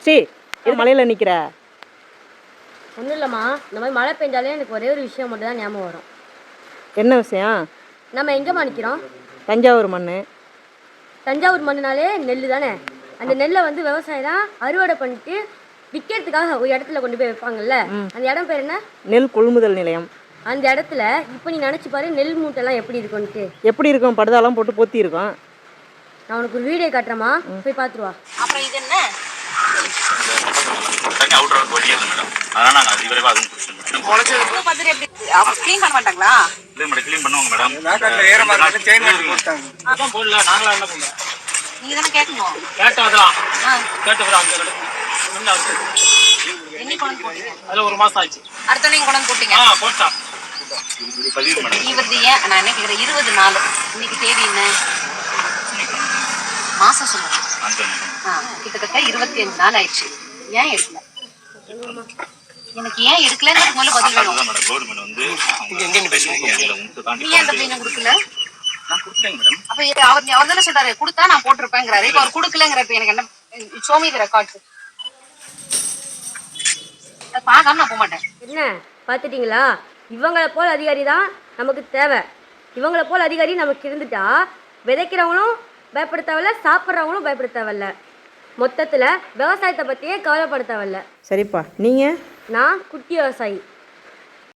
சரி மலையில் நிற்கிற? ஒன்றும் இல்லைம்மா, இந்த மாதிரி மழை பெஞ்சாலே எனக்கு ஒரே ஒரு விஷயம் மட்டும் தான் ஞாபகம் வரும். என்ன விஷயம்? நம்ம எங்கேம்மா நிற்கிறோம்? தஞ்சாவூர் மண். தஞ்சாவூர் மண்ணுனாலே நெல் தானே. அந்த நெல்லை வந்து விவசாயம் அறுவடை பண்ணிட்டு விற்கிறதுக்காக ஒரு இடத்துல கொண்டு போய் வைப்பாங்கல்ல, அந்த இடம் பேர் என்ன? நெல் கொள்முதல் நிலையம். அந்த இடத்துல இப்போ நீ நினச்சி பாரு, நெல் மூட்டைலாம் எப்படி இருக்கும்ட்டு. எப்படி இருக்கும்? படுதாலாம் போட்டு பொத்தி இருக்கும். நான் உனக்கு ஒரு வீடியோ காட்டுறேம்மா, போய் பார்த்துருவா. அப்புறம் இது என்ன? அதனால நாங்க அது விரைவா அதுவும் குடிச்சிருக்கோம். முளைச்சது பத்திரி எப்படி அவங்க க்ளீன் பண்ண மாட்டாங்களா? இல்ல மேடம், க்ளீன் பண்ணுவாங்க மேடம். நாக்கால ஏறமா இருக்கு, செயின் மாதிரி போட்டாங்க. அதான் போடல, நாங்களா என்ன பண்ணோம்? நீங்க தான கேட்கணும். கேட்டோம் அதெல்லாம். கேட்டவர அங்க என்ன கொண்டு போட்டீங்க? அதுல ஒரு மாசம் ஆச்சு. அடுத்த நீங்க கொண்டு போட்டீங்க? போட்டா. பதிவு மேடம். இவர்து ஏன் நான் என்ன கேக்குறேன், 20 நாள் இன்னைக்கு தேதி என்ன? மாசம் சொல்லுங்க. கிட்டத்தட்ட 25 நாள் ஆயிடுச்சு. ஏன் எடுக்கல? எனக்கு ஏன் எடுக்கலங்கிறது முதல்ல பதில் வேணும். மேடம் கவர்மெண்ட் வந்து எங்க பேசுறீங்க? நீ அந்த பையனை கொடுக்கல? நான் கொடுத்தேன் மேடம். அப்ப அவர் தானே சொல்றாரு கொடுத்தா நான் போட்டிருப்பேங்கிறாரு. இப்ப அவர் கொடுக்கலங்கிறப்ப எனக்கு என்ன? சோமி ரெக்கார்ட்ஸ் பார்க்காம நான் போக மாட்டேன். என்ன பார்த்துட்டீங்களா? இவங்களை போல் அதிகாரி தான் நமக்கு தேவை. இவங்களை போல் அதிகாரி நமக்கு இருந்துட்டா விதைக்கிறவங்களும் பயப்பட தேவையில்ல, சாப்பிட்றவங்களும் பயப்பட தேவையில்ல. மொத்தத்தில் விவசாயத்தை பற்றியே கவலைப்பட தேவையில்ல. சரிப்பா. நீங்கள்? நான் குட்டி விவசாயி.